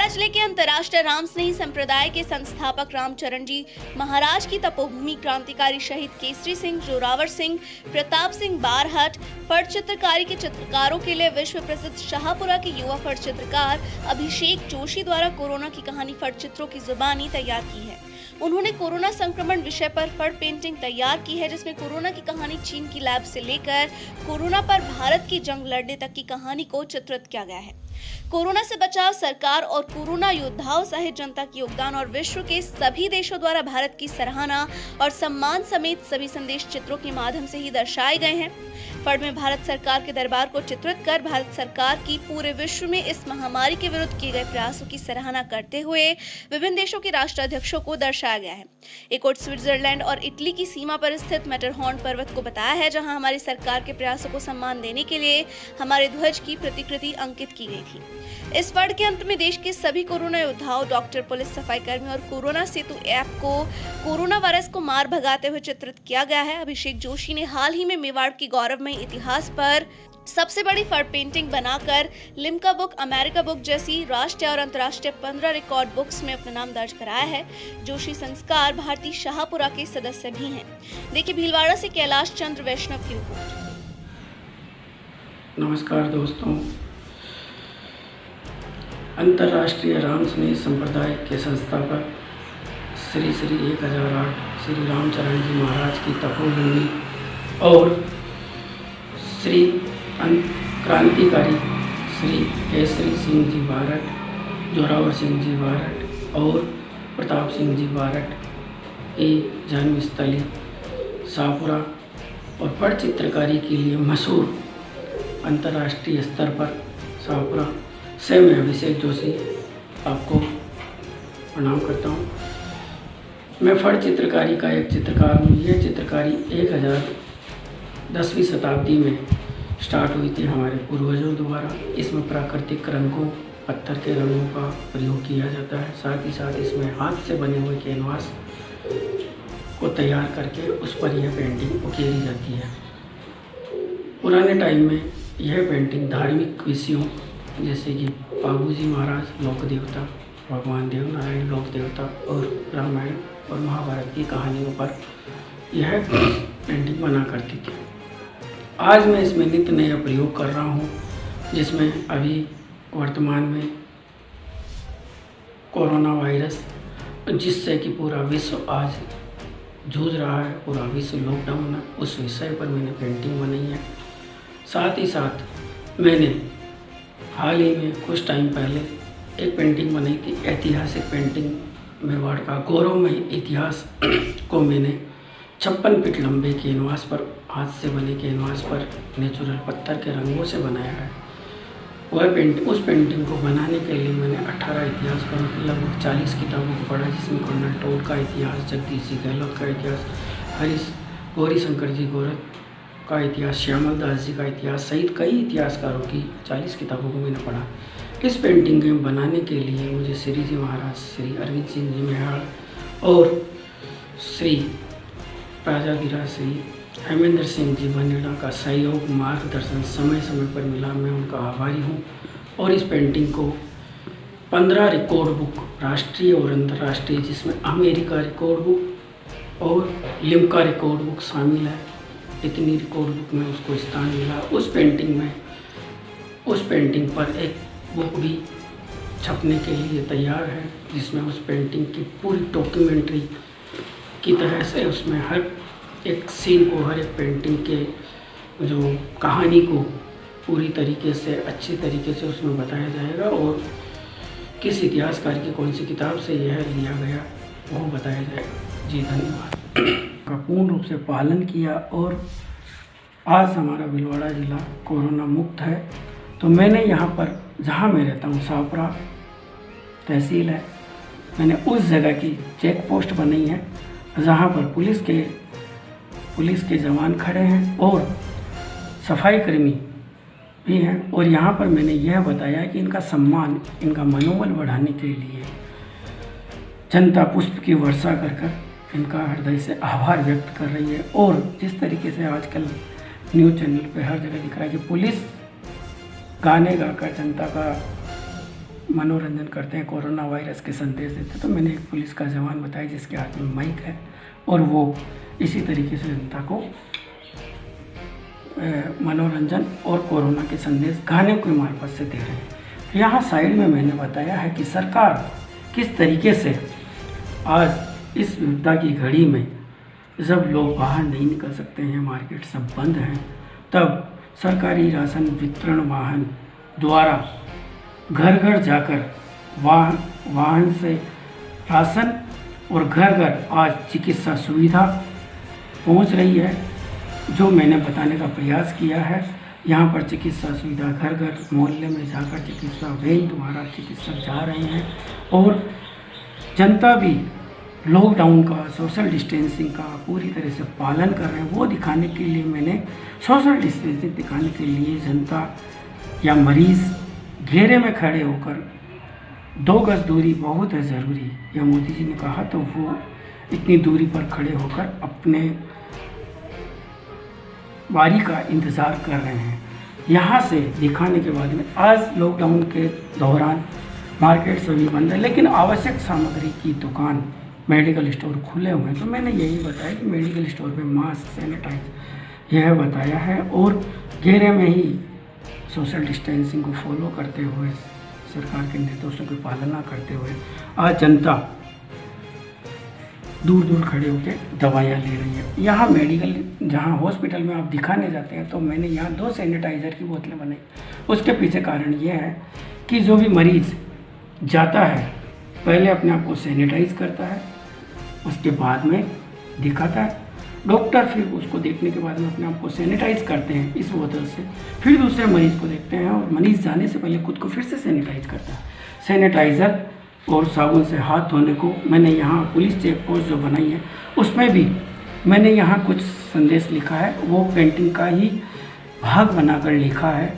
महाराज जिले के अंतर्राष्ट्रीय राम स्नेही संप्रदाय के संस्थापक रामचरण जी महाराज की तपोभूमि क्रांतिकारी शहीद केसरी सिंह, जोरावर सिंह, प्रताप सिंह बारहट फट चित्रकारी के चित्रकारों के लिए विश्व प्रसिद्ध शाहपुरा के युवा फट चित्रकार अभिषेक जोशी द्वारा कोरोना की कहानी फट चित्रों की जुबानी तैयार की है। उन्होंने कोरोना संक्रमण विषय पर फट पेंटिंग तैयार की है, जिसमें कोरोना की कहानी चीन की लैब से लेकर कोरोना पर भारत की जंग लड़ने तक की कहानी को चित्रित किया गया है। कोरोना से बचाव, सरकार और कोरोना योद्धाओं सहित जनता की योगदान और विश्व के सभी देशों द्वारा भारत की सराहना और सम्मान समेत सभी संदेश चित्रों के माध्यम से ही दर्शाए गए हैं। फट में भारत सरकार के दरबार को चित्रित कर भारत सरकार की पूरे विश्व में इस महामारी के विरुद्ध किए गए प्रयासों की सराहना करते हुए विभिन्न देशों के राष्ट्राध्यक्षों को दर्शाया गया है। एक और स्विट्जरलैंड और इटली की सीमा पर स्थित मैटरहॉर्न पर्वत को बताया है, जहां हमारी सरकार के प्रयासों को सम्मान देने के लिए हमारे ध्वज की प्रतिकृति अंकित की गई थी। इस फट के अंत में देश के सभी कोरोना योद्धाओं, डॉक्टर, पुलिस, सफाई कर्मी और कोरोना सेतु ऐप को कोरोना वायरस को मार भगाते हुए चित्रित किया गया है। अभिषेक जोशी ने हाल ही में मेवाड़ की गौरवमयी इतिहास पर सबसे बड़ी फट पेंटिंग बनाकर लिम्का बुक, अमेरिका बुक जैसी राष्ट्रीय और अंतर्राष्ट्रीय 15 रिकॉर्ड बुक्स में अपना नाम दर्ज कराया है। जोशी संस्कार भारती शाहपुरा के सदस्य भी हैं। देखिए भीलवाड़ा से कैलाश चंद्र वैष्णव की रिपोर्ट। नमस्कार दोस्तों, अंतर्राष्ट्रीय राम स्नेही संप्रदाय के संस्थापक श्री 1008 श्री रामचरण जी महाराज की तपोभूमि और श्री क्रांतिकारी श्री केसरी सिंह जी बारहट, जोरावर सिंह जी बारहट और प्रताप सिंह जी बारहट की जन्मस्थली शाहपुरा और फट चित्रकारी के लिए मशहूर अंतर्राष्ट्रीय स्तर पर शाहपुरा से मैं अभिषेक जोशी आपको प्रणाम करता हूँ। मैं फट चित्रकारी का एक चित्रकार हूँ। यह चित्रकारी 10वीं शताब्दी में स्टार्ट हुई थी हमारे पूर्वजों द्वारा। इसमें प्राकृतिक रंगों, पत्थर के रंगों का प्रयोग किया जाता है। साथ ही साथ इसमें हाथ से बने हुए कैनवास को तैयार करके उस पर यह पेंटिंग उकेरी जाती है। पुराने टाइम में यह पेंटिंग धार्मिक विषयों जैसे कि बाबूजी महाराज लोक देवता, भगवान देवनारायण लोक देवता और रामायण और महाभारत की कहानियों पर यह पेंटिंग बना करती थी। आज मैं इसमें नित्य नया प्रयोग कर रहा हूँ, जिसमें अभी वर्तमान में कोरोना वायरस जिससे कि पूरा विश्व आज जूझ रहा है, पूरा विश्व लॉकडाउन है, उस विषय पर मैंने पेंटिंग बनाई है। साथ ही साथ मैंने हाल ही में कुछ टाइम पहले एक पेंटिंग बनाई थी, ऐतिहासिक पेंटिंग। मेवाड़ का गौरवमय इतिहास को मैंने 56 फीट लंबे कैनवास पर, हाथ से बने कैनवास पर नेचुरल पत्थर के रंगों से बनाया है। उस पेंटिंग को बनाने के लिए मैंने 18 इतिहास पढ़े, लगभग 40 किताबों को पढ़ा, जिसमें कर्नल टोड का इतिहास, जगदीश जी गहलोत का इतिहास, गौरी शंकर जी गोरख का इतिहास, श्यामल दास जी का इतिहास सहित कई इतिहासकारों की 40 किताबों को मैंने पढ़ा। इस पेंटिंग को बनाने के लिए मुझे श्री जी महाराज, श्री अरविंद सिंह जी मेहाड़ और श्री राजाधिराज श्री हेमेंद्र सिंह जी बनेड़ा का सहयोग, मार्गदर्शन समय समय पर मिला। मैं उनका आभारी हूँ। और इस पेंटिंग को 15 रिकॉर्ड बुक, राष्ट्रीय और अंतर्राष्ट्रीय, जिसमें अमेरिका रिकॉर्ड बुक और लिम्का रिकॉर्ड बुक शामिल है, इतनी रिकॉर्ड बुक में उसको स्थान मिला। उस पेंटिंग पर एक बुक भी छपने के लिए तैयार है, जिसमें उस पेंटिंग की पूरी डॉक्यूमेंट्री की तरह से उसमें हर एक सीन को, हर एक पेंटिंग के जो कहानी को पूरी तरीके से, अच्छी तरीके से उसमें बताया जाएगा और किस इतिहासकार की कौन सी किताब से यह लिया गया वो बताया जाएगा। जी धन्यवाद। का पूर्ण रूप से पालन किया और आज हमारा भीलवाड़ा जिला कोरोना मुक्त है। तो मैंने यहाँ पर, जहाँ मैं रहता हूँ, शाहपुरा तहसील है, मैंने उस जगह की चेक पोस्ट बनाई है, जहाँ पर पुलिस के जवान खड़े हैं और सफाई कर्मी भी हैं। और यहाँ पर मैंने यह बताया कि इनका सम्मान, इनका मनोबल बढ़ाने के लिए जनता पुष्प की वर्षा कर इनका हृदय से आभार व्यक्त कर रही है। और जिस तरीके से आजकल न्यूज़ चैनल पे हर जगह दिख रहा है कि पुलिस गाने गाकर जनता का मनोरंजन करते हैं, कोरोना वायरस के संदेश देते। तो मैंने एक पुलिस का जवान बताया जिसके हाथ में माइक है और वो इसी तरीके से जनता को मनोरंजन और कोरोना के संदेश गाने के मार्फत से दे रहे हैं। यहाँ साइड में मैंने बताया है कि सरकार किस तरीके से आज इस विपदा की घड़ी में जब लोग बाहर नहीं निकल सकते हैं, मार्केट सब बंद हैं, तब सरकारी राशन वितरण वाहन द्वारा घर घर जाकर वाहन से राशन और घर घर आज चिकित्सा सुविधा पहुंच रही है, जो मैंने बताने का प्रयास किया है। यहाँ पर चिकित्सा सुविधा घर घर मोहल्ले में जाकर चिकित्सा वैन द्वारा चिकित्सक जा रहे हैं और जनता भी लॉकडाउन का, सोशल डिस्टेंसिंग का पूरी तरह से पालन कर रहे हैं। वो दिखाने के लिए मैंने सोशल डिस्टेंसिंग दिखाने के लिए जनता या मरीज़ घेरे में खड़े होकर 2 गज दूरी बहुत है ज़रूरी, यह मोदी जी ने कहा, तो वो इतनी दूरी पर खड़े होकर अपने बारी का इंतज़ार कर रहे हैं। यहाँ से दिखाने के बाद में आज लॉकडाउन के दौरान मार्केट सभी बंद है, लेकिन आवश्यक सामग्री की दुकान, मेडिकल स्टोर खुले हुए हैं। तो मैंने यही बताया कि मेडिकल स्टोर पे मास्क, सैनिटाइज यह बताया है और घेरे में ही सोशल डिस्टेंसिंग को फॉलो करते हुए, सरकार के निर्देशों की पालना करते हुए आज जनता दूर दूर खड़े होकर दवाइयाँ ले रही है। यहाँ मेडिकल, जहाँ हॉस्पिटल में आप दिखाने जाते हैं, तो मैंने यहाँ 2 सैनिटाइज़र की बोतलें बनाई। उसके पीछे कारण ये है कि जो भी मरीज़ जाता है पहले अपने आप को सैनिटाइज करता है, उसके बाद में दिखाता है। डॉक्टर फिर उसको देखने के बाद में अपने आप को सैनिटाइज करते हैं इस बोतल से, फिर दूसरे मरीज़ को देखते हैं और मरीज़ जाने से पहले खुद को फिर से सैनिटाइज करता है। सैनिटाइज़र और साबुन से हाथ धोने को मैंने यहाँ पुलिस चेक पोस्ट जो बनाई है उसमें भी मैंने यहाँ कुछ संदेश लिखा है, वो पेंटिंग का ही भाग बनाकर लिखा है